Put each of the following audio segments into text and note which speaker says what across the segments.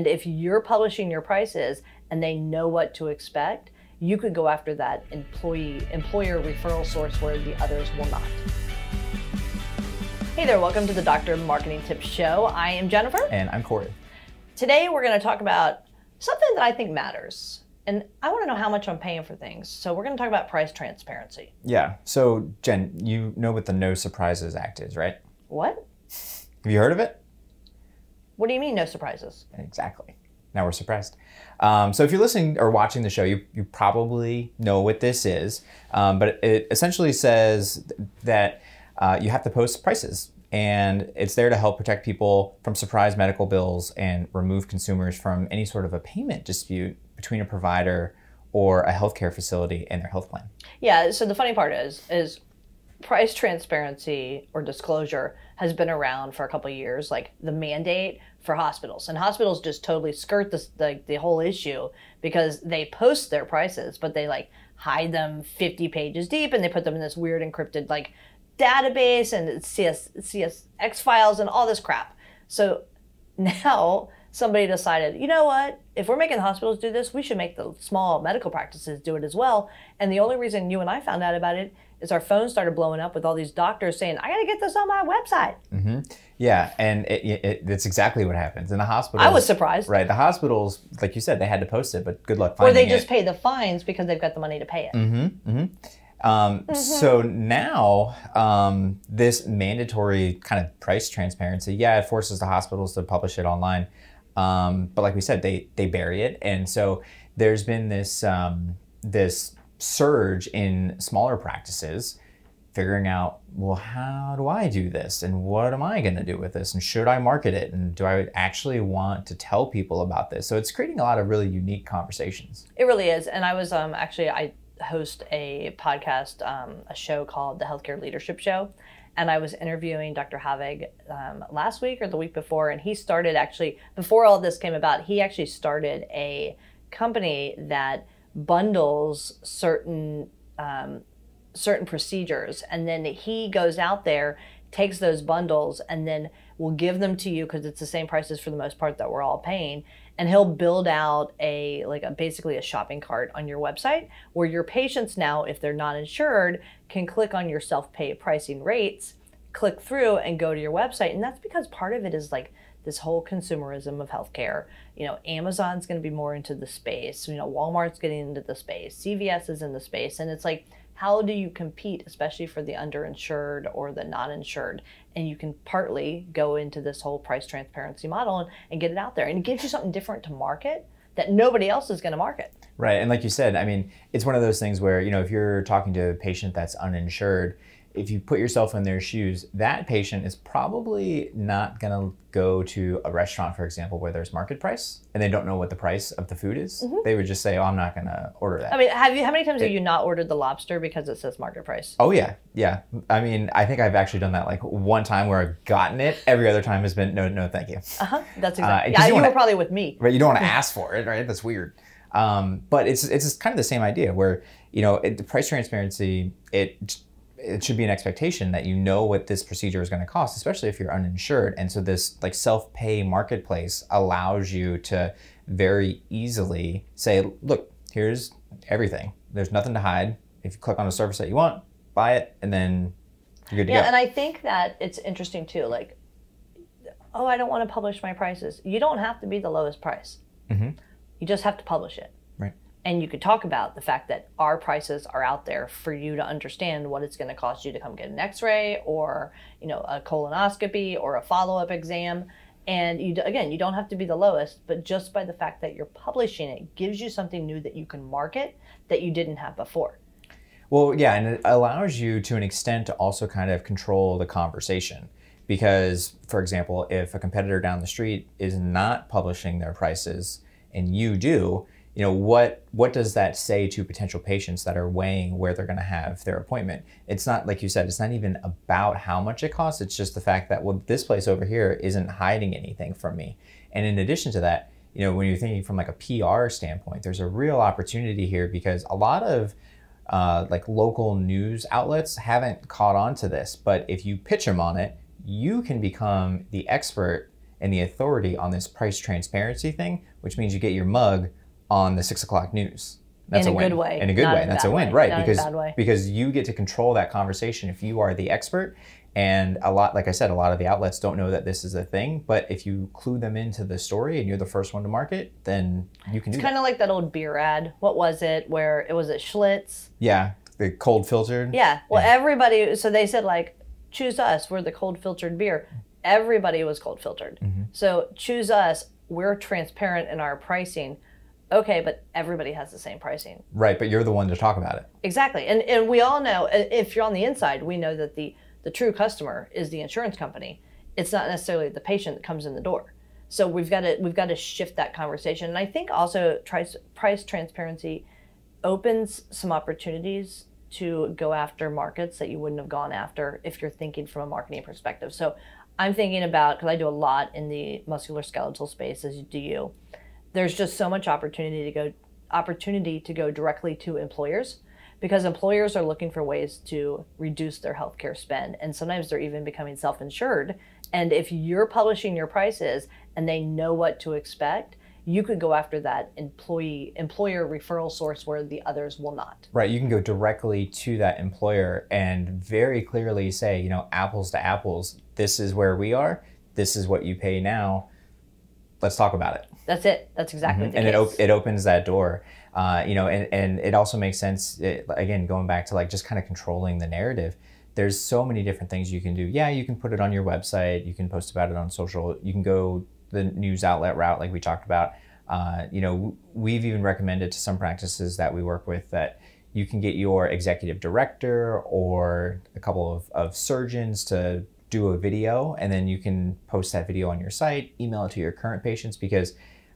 Speaker 1: And if you're publishing your prices and they know what to expect, you could go after that employer referral source where the others will not. Hey there, welcome to the Dr. Marketing Tips Show. I am Jennifer.
Speaker 2: And I'm Corey.
Speaker 1: Today we're going to talk about something that I think matters. And I want to know how much I'm paying for things. So we're going to talk about price transparency.
Speaker 2: Yeah. So Jen, you know what the No Surprises Act is, right?
Speaker 1: What?
Speaker 2: Have you heard of it?
Speaker 1: What do you mean, no surprises?
Speaker 2: Exactly. Now we're surprised. So if you're listening or watching the show, you probably know what this is. But it essentially says that you have to post prices. And it's there to help protect people from surprise medical bills and remove consumers from any sort of a payment dispute between a provider or a healthcare facility and their health plan.
Speaker 1: Yeah, so the funny part is price transparency or disclosure has been around for a couple of years, like the mandate for hospitals. And hospitals just totally skirt this, the whole issue because they post their prices, but they like hide them 50 pages deep and they put them in this weird encrypted like database and CSX files and all this crap. So now somebody decided, you know what, if we're making hospitals do this, we should make the small medical practices do it as well. And the only reason you and I found out about it is our phones started blowing up with all these doctors saying, I gotta get this on my website.
Speaker 2: Mm-hmm. Yeah, and it's exactly what happens. In the hospitals,
Speaker 1: I was surprised.
Speaker 2: Right, the hospitals, like you said, they had to post it, but good luck finding it.
Speaker 1: Or they just pay the fines because they've got the money to pay it.
Speaker 2: Mm-hmm, mm-hmm. So now, this mandatory kind of price transparency, yeah, it forces the hospitals to publish it online. But like we said, they bury it. And so there's been this, this surge in smaller practices figuring out, well, how do I do this? And what am I going to do with this? And should I market it? And do I actually want to tell people about this? So it's creating a lot of really unique conversations.
Speaker 1: It really is. And I was I host a podcast, a show called the Healthcare Leadership Show. And I was interviewing Dr. Havig last week or the week before. And he started actually, before all this came about, he actually started a company that bundles certain procedures. And then he goes out there, takes those bundles, and then will give them to you because it's the same prices for the most part that we're all paying. And he'll build out basically a shopping cart on your website where your patients now, if they're not insured, can click on your self-pay pricing rates, click through and go to your website. And that's because part of it is like this whole consumerism of healthcare. You know, Amazon's going to be more into the space. You know, Walmart's getting into the space. CVS is in the space. And it's like, how do you compete, especially for the underinsured or the non-insured? And you can partly go into this whole price transparency model and get it out there. And it gives you something different to market that nobody else is going to market.
Speaker 2: Right. And like you said, I mean, it's one of those things where, you know, if you're talking to a patient that's uninsured, if you put yourself in their shoes, that patient is probably not going to go to a restaurant, for example, where there's market price and they don't know what the price of the food is. Mm-hmm. They would just say, oh, I'm not going to order that.
Speaker 1: I mean, how many times have you not ordered the lobster because it says market price?
Speaker 2: Oh, yeah. Yeah. I mean, I think I've actually done that like one time where I've gotten it. Every other time has been, no, thank you.
Speaker 1: Uh-huh. That's exactly. Yeah, you were probably with me.
Speaker 2: Right. You don't want to ask for it, right? That's weird. But it's kind of the same idea where, you know, the price transparency, it should be an expectation that you know what this procedure is going to cost, especially if you're uninsured. And so this like self-pay marketplace allows you to very easily say, look, here's everything. There's nothing to hide. If you click on a service that you want, buy it, and then you're good to go.
Speaker 1: Yeah, and I think that it's interesting too. Like, oh, I don't want to publish my prices. You don't have to be the lowest price. Mm-hmm. You just have to publish it.
Speaker 2: Right.
Speaker 1: And you could talk about the fact that our prices are out there for you to understand what it's going to cost you to come get an x-ray or, you know, a colonoscopy or a follow-up exam. And you don't have to be the lowest, but just by the fact that you're publishing it gives you something new that you can market that you didn't have before.
Speaker 2: Well, yeah, and it allows you to an extent to also kind of control the conversation. Because, for example, if a competitor down the street is not publishing their prices and you do, you know, what does that say to potential patients that are weighing where they're going to have their appointment? It's not, like you said, it's not even about how much it costs. It's just the fact that, well, this place over here isn't hiding anything from me. And in addition to that, you know, when you're thinking from like a PR standpoint, there's a real opportunity here because a lot of like local news outlets haven't caught on to this. But if you pitch them on it, you can become the expert and the authority on this price transparency thing, which means you get your mug on the 6 o'clock news. That's
Speaker 1: in a
Speaker 2: win.
Speaker 1: good way.
Speaker 2: In a good way. That's a win,
Speaker 1: way.
Speaker 2: right?
Speaker 1: Not
Speaker 2: Because
Speaker 1: in a bad way.
Speaker 2: because you get to control that conversation if you are the expert. And a lot, like I said, a lot of the outlets don't know that this is a thing. But if you clue them into the story and you're the first one to market, then you can do
Speaker 1: It's
Speaker 2: that.
Speaker 1: kind of like that old beer ad. What was it? Where it was at Schlitz.
Speaker 2: Yeah, the cold filtered.
Speaker 1: Yeah. Well, everybody. So they said like, choose us. We're the cold filtered beer. Everybody was cold filtered. So choose us. We're transparent in our pricing. Okay, but everybody has the same pricing.
Speaker 2: Right, but you're the one to talk about it.
Speaker 1: Exactly. And we all know, if you're on the inside, we know that the true customer is the insurance company. It's not necessarily the patient that comes in the door. So we've got to shift that conversation. And I think also price transparency opens some opportunities to go after markets that you wouldn't have gone after if you're thinking from a marketing perspective. So I'm thinking about, because I do a lot in the musculoskeletal space, as do you. There's just so much opportunity to go directly to employers, because employers are looking for ways to reduce their healthcare spend, and sometimes they're even becoming self-insured. And if you're publishing your prices and they know what to expect, you could go after that employer referral source where the others will not.
Speaker 2: Right, you can go directly to that employer and very clearly say, apples to apples, this is where we are, this is what you pay now, let's talk about it.
Speaker 1: That's it. That's exactly the
Speaker 2: and
Speaker 1: case.
Speaker 2: it opens that door, and it also makes sense, again, going back to like just kind of controlling the narrative. There's so many different things you can do. Yeah, you can put it on your website, you can post about it on social, you can go the news outlet route like we talked about. We've even recommended to some practices that we work with that you can get your executive director or a couple of surgeons to do a video, and then you can post that video on your site, email it to your current patients, because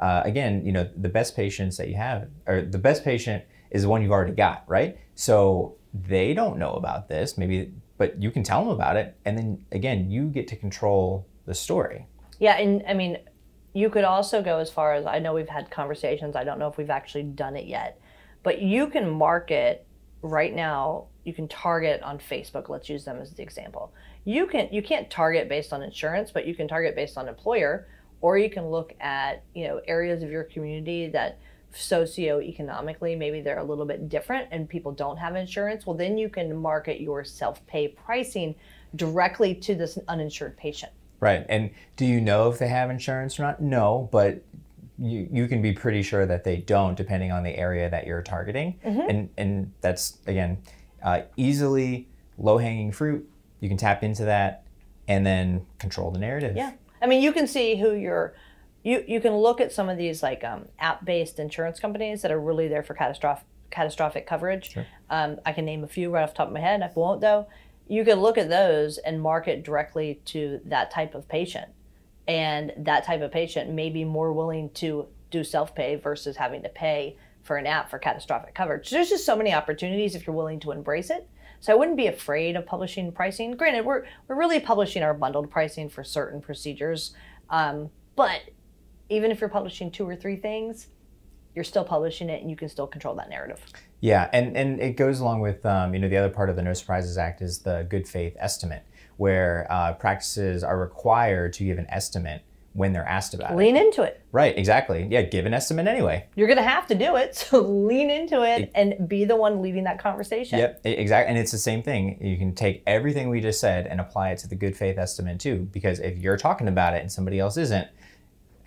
Speaker 2: again, the best patients that you have, or the best patient is the one you've already got, right? So they don't know about this, maybe, but you can tell them about it, and then again, you get to control the story.
Speaker 1: Yeah, and I mean, you could also go as far as, I know we've had conversations, I don't know if we've actually done it yet, but you can market right now, you can target on Facebook, let's use them as the example. You can't target based on insurance, but you can target based on employer, or you can look at, areas of your community that socioeconomically, maybe they're a little bit different and people don't have insurance. Well, then you can market your self-pay pricing directly to this uninsured patient.
Speaker 2: Right. And do you know if they have insurance or not? No, but you can be pretty sure that they don't, depending on the area that you're targeting. And that's, again, easily low-hanging fruit. You can tap into that and then control the narrative.
Speaker 1: Yeah. I mean, you can see who you can look at some of these like app-based insurance companies that are really there for catastrophic coverage.
Speaker 2: Sure.
Speaker 1: I can name a few right off the top of my head. I won't though. You could look at those and market directly to that type of patient. And that type of patient may be more willing to do self-pay versus having to pay for an app for catastrophic coverage. There's just so many opportunities if you're willing to embrace it. So I wouldn't be afraid of publishing pricing. Granted, we're really publishing our bundled pricing for certain procedures. But even if you're publishing 2 or 3 things, you're still publishing it and you can still control that narrative.
Speaker 2: Yeah, and it goes along with, the other part of the No Surprises Act is the good faith estimate, where practices are required to give an estimate when they're asked about it.
Speaker 1: Lean into it.
Speaker 2: Right, exactly. Yeah, give an estimate anyway.
Speaker 1: You're going to have to do it, so lean into it and be the one leading that conversation.
Speaker 2: Yep, exactly. And it's the same thing. You can take everything we just said and apply it to the good faith estimate too, because if you're talking about it and somebody else isn't,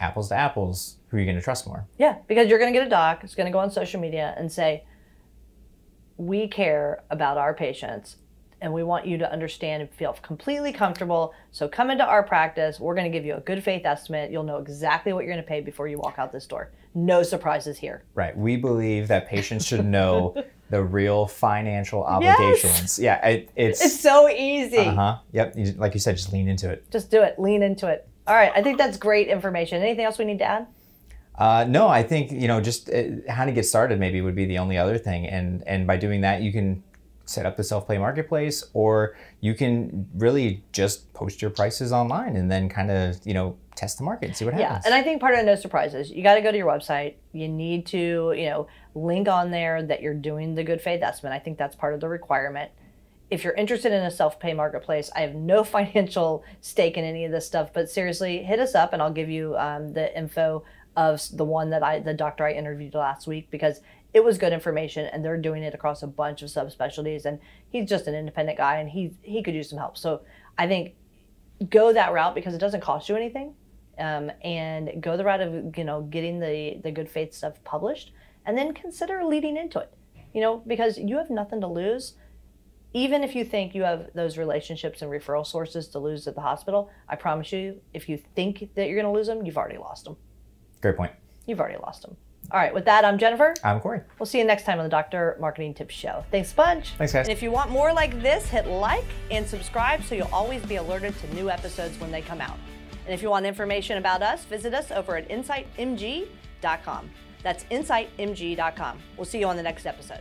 Speaker 2: apples to apples, who are you going to trust more?
Speaker 1: Yeah, because you're going to get a doc, it's going to go on social media and say, we care about our patients and we want you to understand and feel completely comfortable. So come into our practice. We're going to give you a good faith estimate. You'll know exactly what you're going to pay before you walk out this door. No surprises here.
Speaker 2: Right. We believe that patients should know the real financial obligations. Yes. Yeah,
Speaker 1: it's so easy.
Speaker 2: Yep. Like you said, just lean into it.
Speaker 1: Just do it. Lean into it. All right. I think that's great information. Anything else we need to add?
Speaker 2: No, I think, just how to get started maybe would be the only other thing. And by doing that, you can set up the self-pay marketplace, or you can really just post your prices online and then kind of, test the market and see what happens.
Speaker 1: Yeah, and I think part of No Surprises, you got to go to your website. You need to, link on there that you're doing the good faith estimate. I think that's part of the requirement. if you're interested in a self-pay marketplace, I have no financial stake in any of this stuff, but seriously, hit us up and I'll give you the info of the one that the doctor I interviewed last week, because it was good information and they're doing it across a bunch of subspecialties, and he's just an independent guy and he could use some help. So I think go that route because it doesn't cost you anything, and go the route of, getting the good faith stuff published, and then consider leading into it, because you have nothing to lose. Even if you think you have those relationships and referral sources to lose at the hospital, I promise you, if you think that you're going to lose them, you've already lost them.
Speaker 2: Great point.
Speaker 1: You've already lost them. All right, with that, I'm Jennifer.
Speaker 2: I'm Corey.
Speaker 1: We'll see you next time on the Dr. Marketing Tips Show. Thanks a bunch.
Speaker 2: Thanks, guys.
Speaker 1: And if you want more like this, hit like and subscribe so you'll always be alerted to new episodes when they come out. And if you want information about us, visit us over at insightmg.com. That's insightmg.com. We'll see you on the next episode.